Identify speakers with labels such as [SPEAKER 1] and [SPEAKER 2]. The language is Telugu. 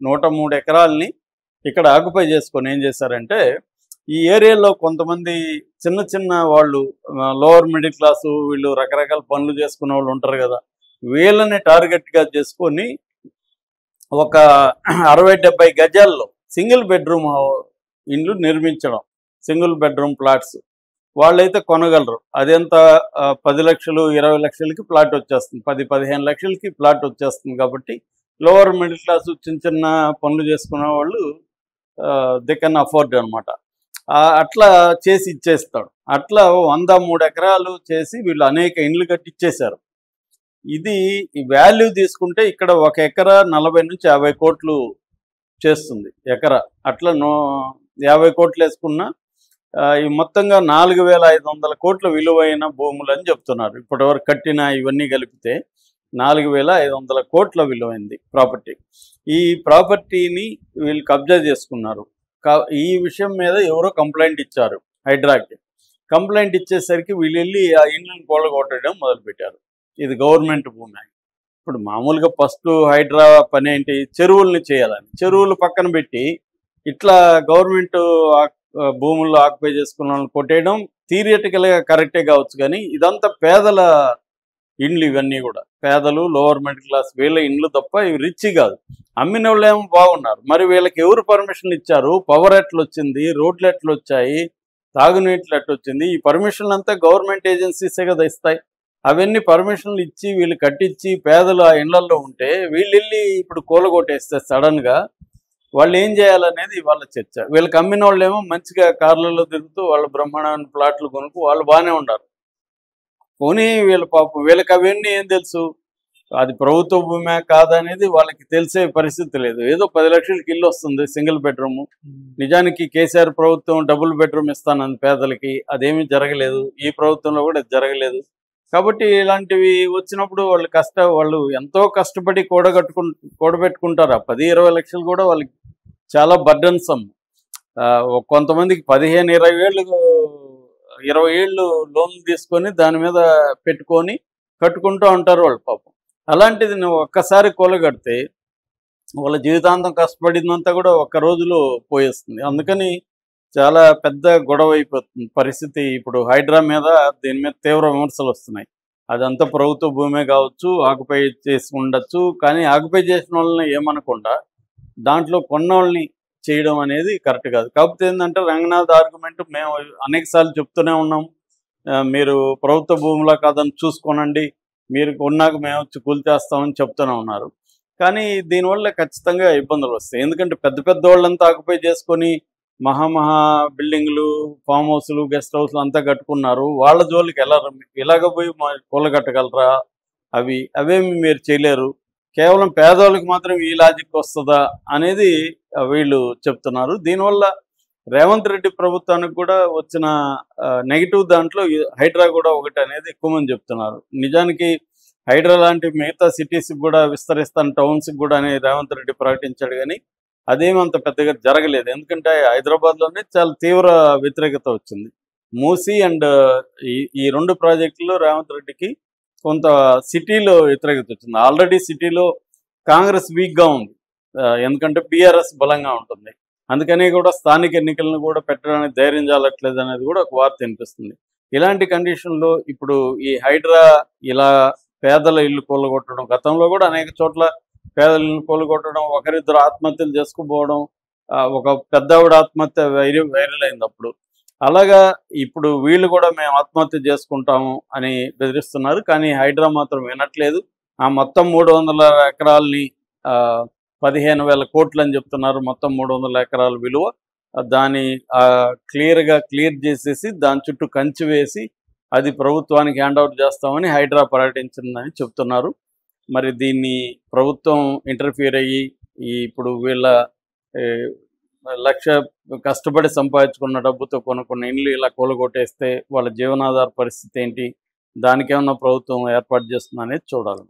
[SPEAKER 1] 103 ఎకరాలని ఇక్కడ ఆక్యుపై చేసుకొని ఏం చేశారంటే, ఈ ఏరియాలో కొంతమంది చిన్న చిన్న వాళ్ళు లోవర్ మిడిల్ క్లాసు వీళ్ళు రకరకాల పనులు చేసుకునే వాళ్ళు ఉంటారు కదా, వీళ్ళని టార్గెట్గా చేసుకొని ఒక 60-70 గజాల్లో సింగిల్ బెడ్రూమ్ ఇండ్లు నిర్మించడం, సింగిల్ బెడ్రూమ్ ప్లాట్స్. వాళ్ళైతే కొనగలరు. అదెంత 10 లక్షలు 20 లక్షలకి ప్లాట్ వచ్చేస్తుంది, 10-15 లక్షలకి ప్లాట్ వచ్చేస్తుంది. కాబట్టి లోవర్ మిడిల్ క్లాసు చిన్న చిన్న పనులు చేసుకునే వాళ్ళు దే కెన్ అఫోర్డ్ అనమాట. అట్లా చేసి ఇచ్చేస్తాడు. అట్లా 103 ఎకరాలు చేసి వీళ్ళు అనేక ఇండ్లు కట్టి ఇచ్చేశారు. ఇది వాల్యూ తీసుకుంటే ఇక్కడ 1 ఎకరా 40 నుంచి 50 కోట్లు చేస్తుంది ఎకరా. అట్లా 50 కోట్లు వేసుకున్న ఈ మొత్తంగా 4,500 కోట్ల విలువైన భూములు అని చెప్తున్నారు. ఇప్పటివరకు కట్టిన ఇవన్నీ కలిపితే 4,500 కోట్ల విలువైంది ప్రాపర్టీ. ఈ ప్రాపర్టీని వీళ్ళు కబ్జా చేసుకున్నారు. ఈ విషయం మీద ఎవరో కంప్లైంట్ ఇచ్చారు హైడ్రాకి. కంప్లైంట్ ఇచ్చేసరికి వీళ్ళు వెళ్ళి ఆ ఇండ్లను కూలగొట్టడం మొదలుపెట్టారు. ఇది గవర్నమెంట్ భూమి. ఇప్పుడు మామూలుగా ఫస్ట్ హైడ్రా పని ఏంటి, చెరువుల్ని చేయాలని. చెరువులు పక్కన పెట్టి ఇట్లా గవర్నమెంట్ భూముల్లో ఆక్యుపై చేసుకున్న వాళ్ళని కొట్టేయడం థియరిటికల్గా కరెక్టే కావచ్చు, కానీ ఇదంతా పేదల ఇండ్లు. ఇవన్నీ కూడా పేదలు, లోవర్ మిడిల్ క్లాస్ వీళ్ళ ఇండ్లు తప్ప ఇవి రిచ్ కాదు. అమ్మిన వాళ్ళు ఏమో బాగున్నారు. మరి వీళ్ళకి ఎవరు పర్మిషన్ ఇచ్చారు, పవర్ ఎట్లా వచ్చింది, రోడ్లు ఎట్లా వచ్చాయి, తాగునీట్లు ఎట్లా వచ్చింది, ఈ పర్మిషన్లు అంతా గవర్నమెంట్ ఏజెన్సీసే కదా ఇస్తాయి. అవన్నీ పర్మిషన్లు ఇచ్చి వీళ్ళు కట్టించి పేదలు ఆ ఇళ్లల్లో ఉంటే వీళ్ళు వెళ్ళి ఇప్పుడు కూలగొట్టేస్తే సడన్గా వాళ్ళు ఏం చేయాలనేది వాళ్ళ చర్చ. వీళ్ళకి అమ్మిన వాళ్ళు ఏమో మంచిగా కార్లలో తిరుగుతూ వాళ్ళ బ్రహ్మాండమైన ప్లాట్లు కొనుక్కు వాళ్ళు బాగానే ఉన్నారు. పోనీ వీళ్ళ పాపం వీళ్ళకి అవన్నీ ఏం తెలుసు, అది ప్రభుత్వ భూమే కాదనేది వాళ్ళకి తెలిసే పరిస్థితి లేదు. ఏదో 10 లక్షలకి ఇల్లు వస్తుంది సింగిల్ బెడ్రూమ్. నిజానికి కేసీఆర్ ప్రభుత్వం డబుల్ బెడ్రూమ్ ఇస్తానంది పేదలకి, అదేమీ జరగలేదు. ఈ ప్రభుత్వంలో కూడా జరగలేదు. కాబట్టి ఇలాంటివి వచ్చినప్పుడు వాళ్ళు ఎంతో కష్టపడి కూడబెట్టుకుంటారు. 10-20 లక్షలు కూడా వాళ్ళకి చాలా బర్డన్సమ్. కొంతమందికి 15-20 ఏళ్ళు 20 ఏళ్ళు లోన్లు తీసుకొని దాని మీద పెట్టుకొని కట్టుకుంటూ ఉంటారు వాళ్ళు పాపం. అలాంటిది నువ్వు ఒక్కసారి కూలగడితే వాళ్ళ జీవితాంతం కష్టపడిందంతా కూడా ఒక్క రోజులో పోయేస్తుంది. అందుకని చాలా పెద్ద గొడవ అయిపోతుంది పరిస్థితి. ఇప్పుడు హైడ్రా మీద దీని మీద తీవ్ర విమర్శలు వస్తున్నాయి. అదంతా ప్రభుత్వ భూమే కావచ్చు, ఆక్యుపై చేసి ఉండొచ్చు, కానీ ఆక్యుపై చేసిన వాళ్ళని ఏమనకుండా దాంట్లో కొన్నోళ్ళని చేయడం అనేది కరెక్ట్ కాదు. కాకపోతే ఏంటంటే రంగనాథ్ ఆర్గ్యుమెంట్ మేము అనేకసార్లు చెప్తూనే ఉన్నాం, మీరు ప్రభుత్వ భూములా కాదని చూసుకోనండి, మీరు కొన్నాక మేము వచ్చి కూల్చేస్తామని చెప్తూనే ఉన్నారు. కానీ దీనివల్ల ఖచ్చితంగా ఇబ్బందులు వస్తాయి. ఎందుకంటే పెద్ద పెద్ద వాళ్ళంతా ఆక్యుపై చేసుకొని మహా బిల్డింగ్లు, ఫామ్ హౌస్లు, గెస్ట్ హౌస్లు అంతా కట్టుకున్నారు. వాళ్ళ జోలికి వెళ్ళరు. ఇలాగ పోయి కూలగట్టగలరా? అవేమి మీరు చేయలేరు. కేవలం పేదవాళ్ళకి మాత్రం ఈ లాజిక్ వస్తుందా అనేది వీళ్ళు చెప్తున్నారు. దీనివల్ల రేవంత్ రెడ్డి ప్రభుత్వానికి కూడా వచ్చిన నెగిటివ్ దాంట్లో హైడ్రా కూడా ఒకటి అనేది ఎక్కువ మంది చెప్తున్నారు. నిజానికి హైడ్రా లాంటి మిగతా సిటీస్కి కూడా విస్తరిస్తాను, టౌన్స్కి కూడా అని రేవంత్ రెడ్డి ప్రకటించాడు, కానీ అదేమి అంత పెద్దగా జరగలేదు. ఎందుకంటే హైదరాబాద్లోనే చాలా తీవ్ర వ్యతిరేకత వచ్చింది. మూసీ అండ్ ఈ 2 ప్రాజెక్టుల్లో రేవంత్ రెడ్డికి కొంత సిటీలో వ్యతిరేకత వచ్చింది. ఆల్రెడీ సిటీలో కాంగ్రెస్ వీక్గా ఉంది, ఎందుకంటే బీఆర్ఎస్ బలంగా ఉంటుంది. అందుకని కూడా స్థానిక ఎన్నికలను కూడా పెట్టడానికి ధైర్యం చాలట్లేదు అనేది కూడా ఒక వార్త వినిపిస్తుంది. ఇలాంటి కండిషన్లో ఇప్పుడు ఈ హైడ్రా ఇలా పేదల ఇల్లు కూలగొట్టడం, గతంలో కూడా అనేక చోట్ల పేదల ఇల్లు కూలగొట్టడం, ఒకరిద్దరు ఆత్మహత్యలు చేసుకుపోవడం, ఒక పెద్దవిడ ఆత్మహత్య వైరల్ అయింది అప్పుడు. అలాగా ఇప్పుడు వీళ్ళు కూడా మేము ఆత్మహత్య చేసుకుంటాము అని బెదిరిస్తున్నారు. కానీ హైడ్రా మాత్రం వినట్లేదు. ఆ మొత్తం 300 ఎకరాలని 15,000 కోట్లు అని చెప్తున్నారు. మొత్తం 300 ఎకరాల విలువ. దాన్ని క్లియర్ చేసేసి దాని చుట్టూ కంచి వేసి అది ప్రభుత్వానికి హ్యాండ్ అవుట్ చేస్తామని హైడ్రా ప్రకటించిందని చెప్తున్నారు. మరి దీన్ని ప్రభుత్వం ఇంటర్ఫియర్ అయ్యి ఇప్పుడు వీళ్ళ లక్ష కష్టపడి సంపాదించుకున్న డబ్బుతో కొనుక్కున్న ఇండ్లు ఇలా కూలగొట్టేస్తే వాళ్ళ జీవనాధార పరిస్థితి ఏంటి, దానికేమన్నా ప్రభుత్వం ఏర్పాటు చేస్తుందనేది చూడాలి.